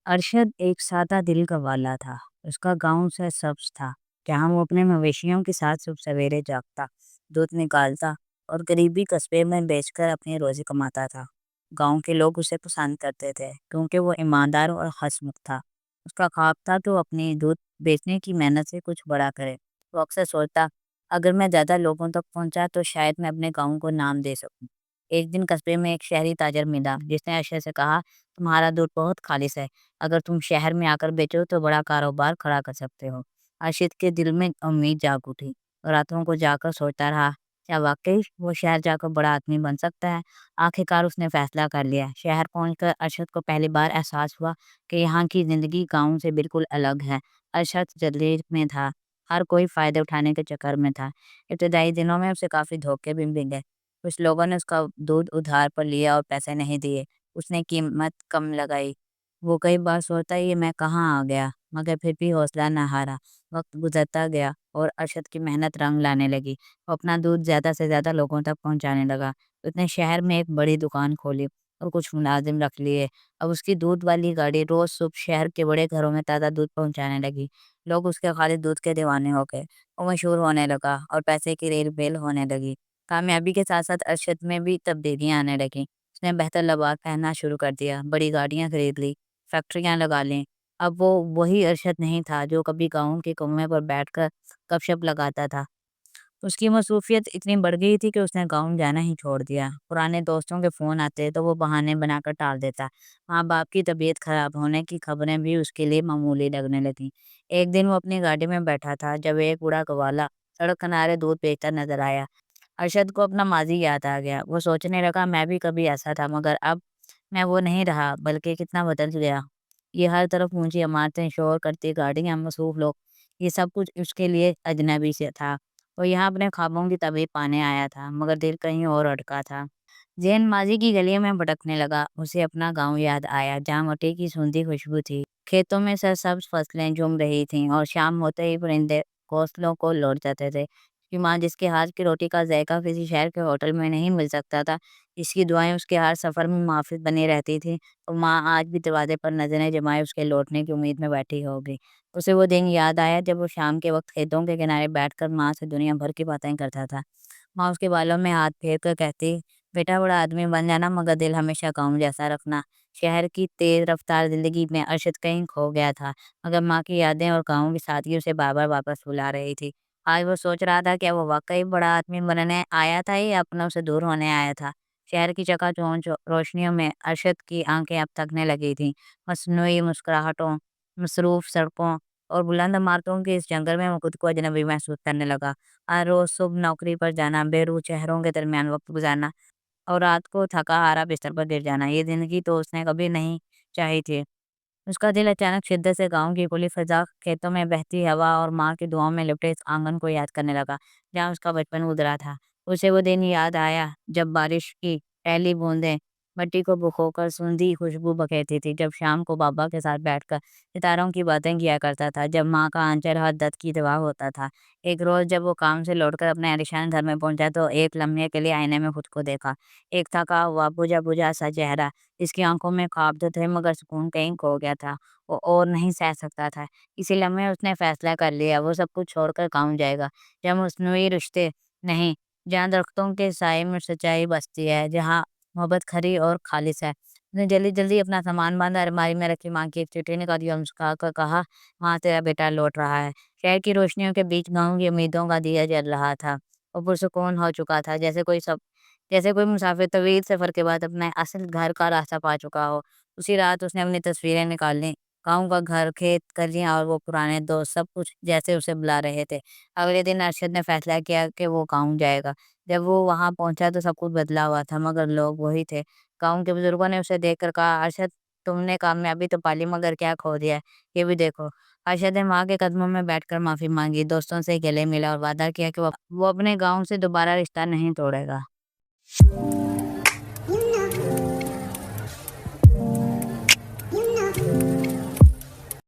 ارشد ایک سادہ دل کا والا تھا۔ اس کا گاؤں سے سبز تھا، جہاں وہ اپنے مویشیوں کے ساتھ صبح سویرے جاگتا، دودھ نکالتا اور قریبی قصبے میں بیچ کر اپنی روزی کماتا تھا۔ گاؤں کے لوگ اسے پسند کرتے تھے کیونکہ وہ ایماندار اور ہنسمکھ تھا۔ اس کا خواب تھا کہ وہ اپنی دودھ بیچنے کی محنت سے کچھ بڑا کرے۔ وہ اکثر سوچتا، اگر میں زیادہ لوگوں تک پہنچا تو شاید میں اپنے گاؤں کو نام دے سکوں۔ ایک دن قصبے میں ایک شہری تاجر ملا جس نے ارشد سے کہا، تمہارا دودھ بہت خالص ہے، اگر تم شہر میں آ کر بیچو تو بڑا کاروبار کھڑا کر سکتے ہو۔ ارشد کے دل میں امید جاگ اٹھی، راتوں کو جا کر سوچتا رہا، کیا واقعی وہ شہر جا کر بڑا آدمی بن سکتا ہے؟ آخرکار اس نے فیصلہ کر لیا۔ شہر پہنچ کر ارشد کو پہلی بار احساس ہوا کہ یہاں کی زندگی گاؤں سے بالکل الگ ہے۔ ارشد جلدی میں تھا، ہر کوئی فائدے اٹھانے کے چکر میں تھا۔ ابتدائی دنوں میں اسے کافی دھوکے بھی ملے۔ کچھ لوگوں نے اس کا دودھ ادھار پر لیا اور پیسے نہیں دیے۔ اس نے قیمت کم لگائی۔ وہ کئی بار سوچتا یہ میں کہاں آ گیا، مگر پھر بھی حوصلہ نہ ہارا۔ وقت گزرتا گیا اور ارشد کی محنت رنگ لانے لگی۔ وہ اپنا دودھ زیادہ سے زیادہ لوگوں تک پہنچانے لگا۔ اس نے شہر میں ایک بڑی دکان کھولی اور کچھ ملازم رکھ لیے۔ اب اس کی دودھ والی گاڑی روز صبح شہر کے بڑے گھروں میں تازہ دودھ پہنچانے لگی۔ لوگ اس کے خالص دودھ کے دیوانے ہو گئے۔ وہ مشہور ہونے لگا اور پیسے کی ریل بیل ہونے لگی۔ کامیابی کے ساتھ ساتھ ارشد میں بھی تبدیلیاں آنے لگیں۔ اس نے بہتر لباس پہننا شروع کر دیا، بڑی گاڑیاں خرید لی، فیکٹریاں لگا لیں۔ اب وہ وہی ارشد نہیں تھا جو کبھی گاؤں کے کنویں پر بیٹھ کر گپ شپ لگاتا تھا۔ اس کی مصروفیت اتنی بڑھ گئی تھی کہ اس نے گاؤں جانا ہی چھوڑ دیا۔ پرانے دوستوں کے فون آتے تو وہ بہانے بنا کر ٹال دیتا۔ ماں باپ کی طبیعت خراب ہونے کی خبریں بھی اس کے لیے معمولی لگنے لگیں۔ ایک دن وہ اپنی گاڑی میں بیٹھا تھا جب ایک بوڑھا گوالا سڑک کنارے دودھ بیچتا نظر آیا۔ ارشد کو اپنا ماضی یاد آ گیا۔ وہ سوچنے لگا، میں بھی کبھی ایسا تھا، مگر اب میں وہ نہیں رہا، بلکہ کتنا بدل گیا۔ یہ ہر طرف اونچی عمارتیں، شور کرتی گاڑیاں، مصروف لوگ، یہ سب کچھ اس کے لیے اجنبی سے تھا۔ وہ یہاں اپنے خوابوں کی تعبیر پانے آیا تھا، مگر دل کہیں اور اٹکا تھا۔ ذہن ماضی کی گلیوں میں بھٹکنے لگا۔ اسے اپنا گاؤں یاد آیا جہاں مٹی کی سوندھی خوشبو تھی، کھیتوں میں سرسبز فصلیں جم رہی تھیں اور شام ہوتے ہی پرندے گھونسلوں کو لوٹ جاتے تھے۔ اس کی ماں جس کے ہاتھ کی روٹی کا ذائقہ کسی شہر کے ہوٹل میں نہیں مل سکتا تھا، جس کی دعائیں اس کے ہر سفر میں محافظ بنی رہتی تھیں، وہ ماں آج بھی دروازے پر نظریں جمائے اس کے لوٹنے کی امید میں بیٹھی ہوگی۔ اسے وہ دن یاد آیا جب وہ شام کے وقت کھیتوں کے کنارے بیٹھ کر ماں سے دنیا بھر کی باتیں کرتا تھا۔ ماں اس کے بالوں میں ہاتھ پھیر کر کہتی، بیٹا بڑا آدمی بن جانا، مگر دل ہمیشہ گاؤں جیسا رکھنا۔ شہر کی تیز رفتار زندگی میں ارشد کہیں کھو گیا تھا، مگر ماں کی یادیں اور گاؤں کی سادگی اسے بار بار واپس بلا رہی تھی۔ آج وہ سوچ رہا تھا، کیا وہ واقعی بڑا آدمی بننے آیا تھا یا اپنوں سے دور ہونے آیا تھا؟ شہر کی چکا چوند روشنیوں میں ارشد کی آنکھیں اب تھکنے لگی تھیں۔ مصنوعی مسکراہٹوں، مصروف سڑکوں اور بلند عمارتوں کے اس جنگل میں وہ خود کو اجنبی محسوس کرنے لگا۔ ہر روز صبح نوکری پر جانا، بے روح چہروں کے درمیان وقت گزارنا اور رات کو تھکا ہارا بستر پر گر جانا، یہ زندگی تو اس نے کبھی نہیں چاہی تھی۔ اس کا دل اچانک شدت سے گاؤں کی کھلی فضا، کھیتوں میں بہتی ہوا اور ماں کی دعاؤں میں لپٹے اس آنگن کو یاد کرنے لگا جہاں اس کا بچپن گزرا تھا۔ اسے وہ دن یاد آیا جب بارش کی پہلی بوندیں مٹی کو بکھو کر سوندھی خوشبو بکھیرتی تھی، جب شام کو بابا کے ساتھ بیٹھ کر ستاروں کی باتیں کیا کرتا تھا، جب ماں کا آنچل ہر درد کی دوا ہوتا تھا۔ ایک روز جب وہ کام سے لوٹ کر اپنے عالیشان گھر میں پہنچا تو ایک لمحے کے لیے آئینے میں خود کو دیکھا۔ ایک تھکا ہوا بجھا بجھا سا چہرہ، جس کی آنکھوں میں خواب تو تھے مگر سکون کہیں کھو گیا تھا۔ وہ اور نہیں سہ سکتا تھا۔ اسی لمحے اس نے فیصلہ کر لیا، وہ سب کچھ چھوڑ کر گاؤں جائے گا، جہاں مصنوعی رشتے نہیں، جہاں درختوں کے سائے میں سچائی بستی ہے، جہاں محبت کھری اور خالص ہے۔ اس نے جلدی جلدی اپنا سامان باندھا، الماری میں رکھی ماں کی ایک چٹھی نکالی اور مسکرا کر کہا، ماں تیرا بیٹا لوٹ رہا ہے۔ شہر کی روشنیوں کے بیچ گاؤں کی امیدوں کا دیا جل رہا تھا۔ وہ پرسکون ہو چکا تھا، جیسے کوئی مسافر طویل سفر کے بعد اپنے اصل گھر کا راستہ پا چکا ہو۔ اسی رات اس نے اپنی تصویریں نکال لیں، گاؤں کا گھر، کھیت، گلیاں اور وہ پرانے دوست، سب کچھ جیسے اسے بلا رہے تھے۔ اگلے دن ارشد نے فیصلہ کیا کہ وہ گاؤں جائے گا۔ جب وہ وہاں پہنچا تو سب کچھ بدلا ہوا تھا، مگر لوگ وہی تھے۔ گاؤں کے بزرگوں نے اسے دیکھ کر کہا، ارشد تم نے کامیابی تو پالی مگر کیا کھو دیا ہے، یہ بھی دیکھو۔ ارشد نے ماں کے قدموں میں بیٹھ کر معافی مانگی، دوستوں سے گلے ملا اور وعدہ کیا کہ وہ اپنے گاؤں سے دوبارہ رشتہ نہیں توڑے گا۔